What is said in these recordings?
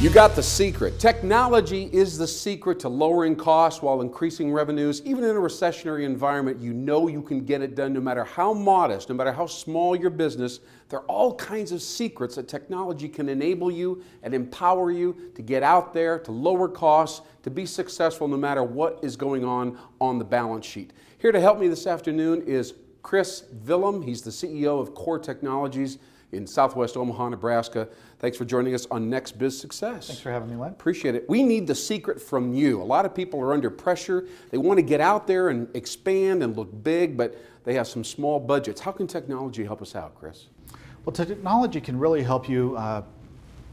You got the secret. Technology is the secret to lowering costs while increasing revenues. Even in a recessionary environment, you know you can get it done no matter how modest, no matter how small your business. There are all kinds of secrets that technology can enable you and empower you to get out there, to lower costs, to be successful no matter what is going on the balance sheet. Here to help me this afternoon is Chris Villum. He's the CEO of Core Technologies in Southwest Omaha, Nebraska. Thanks for joining us on NxBizSuccess. Thanks for having me, Len. Appreciate it. We need the secret from you. A lot of people are under pressure. They want to get out there and expand and look big, but they have some small budgets. How can technology help us out, Chris? Well, technology can really help you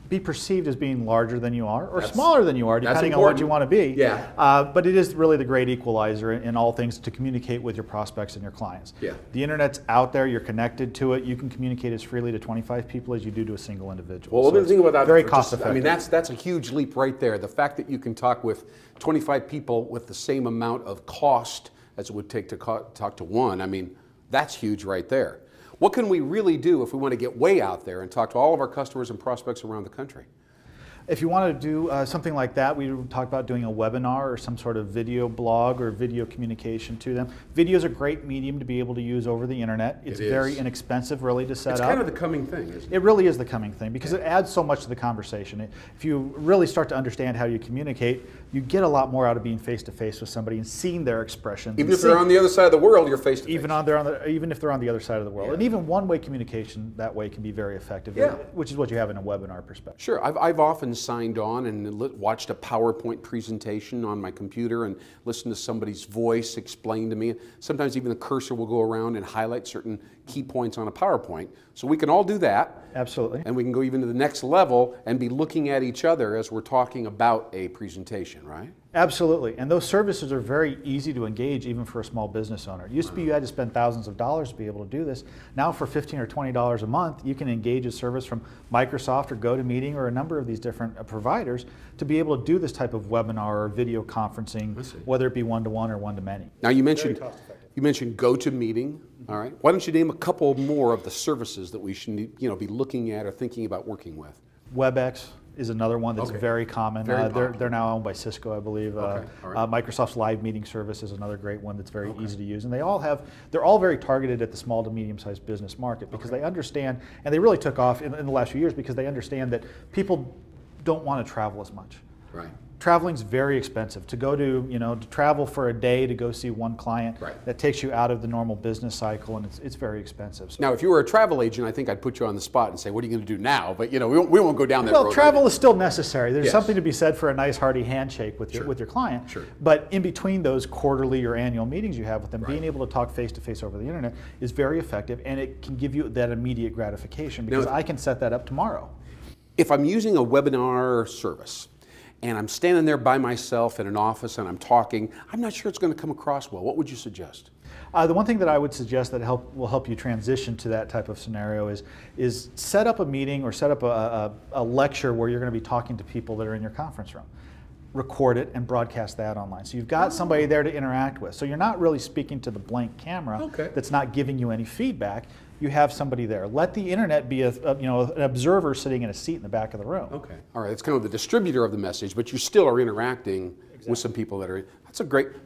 be perceived as being larger than you are, or smaller than you are, depending on what you want to be. Yeah. But it is really the great equalizer in all things to communicate with your prospects and your clients. Yeah. The internet's out there, you're connected to it, you can communicate as freely to 25 people as you do to a single individual. Well, so think about that. Very cost effective. I mean, that's a huge leap right there. The fact that you can talk with 25 people with the same amount of cost as it would take to talk to one, I mean, that's huge right there. What can we really do if we want to get way out there and talk to all of our customers and prospects around the country? If you want to do something like that, we talk about doing a webinar or some sort of video blog or video communication to them. Video is a great medium to be able to use over the internet. It's very inexpensive really to set up. It's kind of the coming thing, isn't it? It really is the coming thing because it adds so much to the conversation. If you really start to understand how you communicate, you get a lot more out of being face-to-face with somebody and seeing their expressions. Even if they're on the other side of the world, you're face-to-face. Even if they're on the other side of the world. And even one-way communication that way can be very effective, which is what you have in a webinar perspective. Sure. I've often signed on and watched a PowerPoint presentation on my computer and listened to somebody's voice explain to me. Sometimes even the cursor will go around and highlight certain key points on a PowerPoint. So we can all do that. Absolutely. And we can go even to the next level and be looking at each other as we're talking about a presentation, right? Absolutely. And those services are very easy to engage even for a small business owner. It used to be you had to spend thousands of dollars to be able to do this. Now for $15 or $20 a month, you can engage a service from Microsoft or GoToMeeting or a number of these different providers to be able to do this type of webinar or video conferencing, whether it be one-to-one or one-to-many. Now you mentioned GoToMeeting. All right. Why don't you name a couple more of the services that we should be looking at or thinking about working with? WebEx is another one that's very common. They're now owned by Cisco, I believe. Microsoft's Live Meeting Service is another great one that's very easy to use. And they're all very targeted at the small to medium-sized business market because they understand, and they really took off in the last few years because they understand that people don't want to travel as much. Right. Traveling's very expensive. To go to travel for a day to go see one client, that takes you out of the normal business cycle, and it's very expensive. So now, if you were a travel agent, I think I'd put you on the spot and say, what are you going to do now? But we won't go down that road. Well, travel is still necessary. There's something to be said for a nice hearty handshake with your client. Sure. But in between those quarterly or annual meetings you have with them, being able to talk face-to-face over the internet is very effective, and it can give you that immediate gratification because I can set that up tomorrow. If I'm using a webinar service, and I'm standing there by myself in an office and I'm talking, I'm not sure it's going to come across well. What would you suggest? The one thing that I would suggest that will help you transition to that type of scenario is set up a meeting or set up a lecture where you're going to be talking to people that are in your conference room. Record it and broadcast that online. So you've got somebody there to interact with. So you're not really speaking to the blank camera that's not giving you any feedback. You have somebody there. Let the internet be an observer sitting in a seat in the back of the room. Okay. All right. It's kind of the distributor of the message, but you still are interacting with some people that are.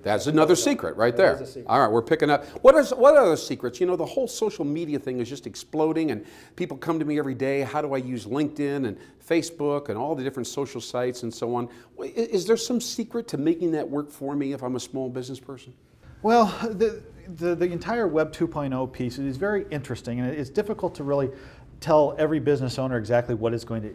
That's another secret right there. All right, we're picking up. What other secrets? The whole social media thing is just exploding, and people come to me every day. How do I use LinkedIn and Facebook and all the different social sites and so on? Is there some secret to making that work for me if I'm a small business person? Well, the entire Web 2.0 piece is very interesting, and it's difficult to really tell every business owner exactly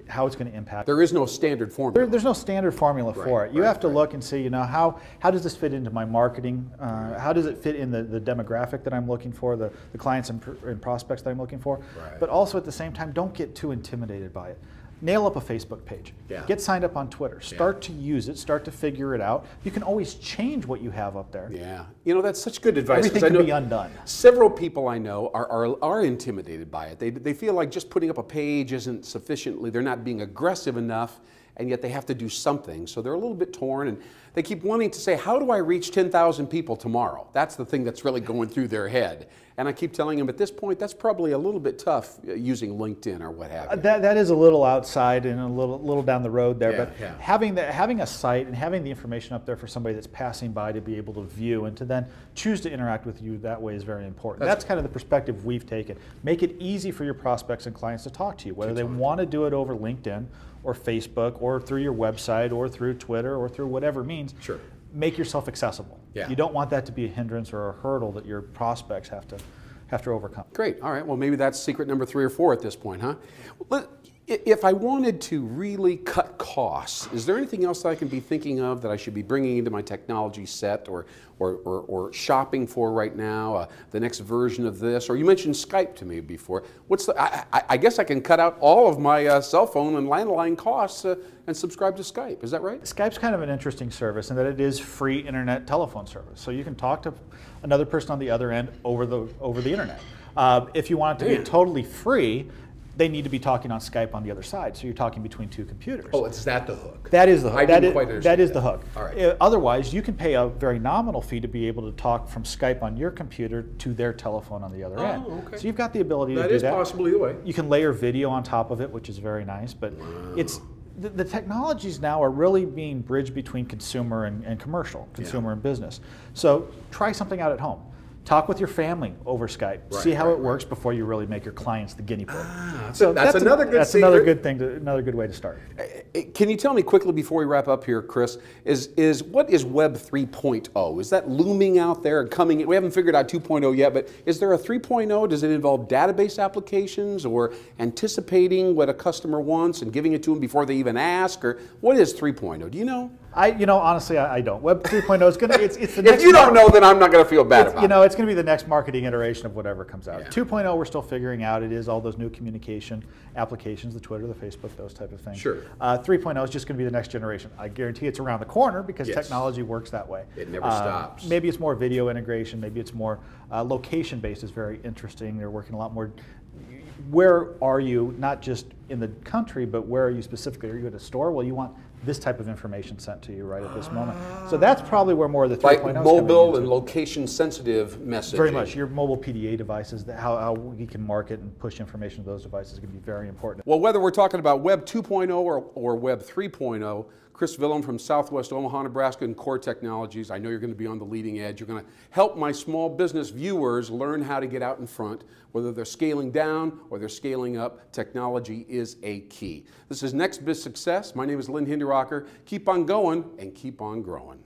how it's going to impact. There is no standard formula. There's no standard formula for it. You have to look and see, how does this fit into my marketing? How does it fit in the demographic that I'm looking for, the clients and prospects that I'm looking for? But also at the same time, don't get too intimidated by it. Nail up a Facebook page. Get signed up on Twitter. Start to use it. Start to figure it out. You can always change what you have up there. Yeah. That's such good advice. Everything can be undone. Several people I know are intimidated by it. They feel like just putting up a page isn't sufficiently, they're not being aggressive enough, and yet they have to do something. So they're a little bit torn, and they keep wanting to say, how do I reach 10,000 people tomorrow? That's the thing that's really going through their head. And I keep telling them at this point, that's probably a little bit tough using LinkedIn or what have you. That is a little outside and a little down the road there, Yeah, but yeah. having a site and having the information up there for somebody that's passing by to be able to view and to then choose to interact with you that way is very important. That's kind of the perspective we've taken. Make it easy for your prospects and clients to talk to you, whether they want to do it over LinkedIn or Facebook or through your website or through Twitter or through whatever means. Sure. Make yourself accessible. Yeah. You don't want that to be a hindrance or a hurdle that your prospects have to overcome. Great. All right. Well, maybe that's secret number 3 or 4 at this point, huh? If I wanted to really cut costs, is there anything else that I can be thinking of that I should be bringing into my technology set or shopping for right now? The next version of this, or you mentioned Skype to me before. What's the? I guess I can cut out all of my cell phone and landline costs and subscribe to Skype. Is that right? Skype's kind of an interesting service in that it is free internet telephone service, so you can talk to another person on the other end over the internet. If you want it to be totally free, they need to be talking on Skype on the other side, so you're talking between 2 computers. Oh, is that the hook? That is the hook. I didn't quite understand that is the hook. All right. Otherwise, you can pay a very nominal fee to be able to talk from Skype on your computer to their telephone on the other end. Okay. So you've got the ability to do that. That is possible either way. You can layer video on top of it, which is very nice, but it's the technologies now are really being bridged between consumer and commercial, consumer and business. So try something out at home. Talk with your family over Skype. See how it works before you really make your clients the guinea pig. So that's another good. That's another good thing. Another good way to start. Can you tell me quickly before we wrap up here, Chris? What is Web 3.0? Is that looming out there and coming? We haven't figured out 2.0 yet, but is there a 3.0? Does it involve database applications or anticipating what a customer wants and giving it to them before they even ask? Or what is 3.0? Do you know? Honestly, I don't. Web 3.0 is going to, it's the next. If you don't know, then I'm not going to feel bad about it. It's going to be the next marketing iteration of whatever comes out. 2.0, we're still figuring out. It is all those new communication applications, the Twitter, the Facebook, those type of things. Sure. 3.0 is just going to be the next generation. I guarantee it's around the corner because technology works that way. It never stops. Maybe it's more video integration. Maybe it's more location-based is very interesting. They're working a lot more. Where are you, not just in the country, but where are you specifically? Are you at a store? Well, you want this type of information sent to you right at this moment. So that's probably where more of the 3.0 is coming into. Like mobile and location-sensitive messaging. Very much. Your mobile PDA devices, how we can market and push information to those devices is going to be very important. Well, whether we're talking about Web 2.0 or Web 3.0, Chris Villum from Southwest Omaha, Nebraska and Core Technologies, I know you're going to be on the leading edge. You're going to help my small business viewers learn how to get out in front. Whether they're scaling down or they're scaling up, technology is a key. This is NxBizSuccess. My name is Lynn Hinderrocker. Keep on going and keep on growing.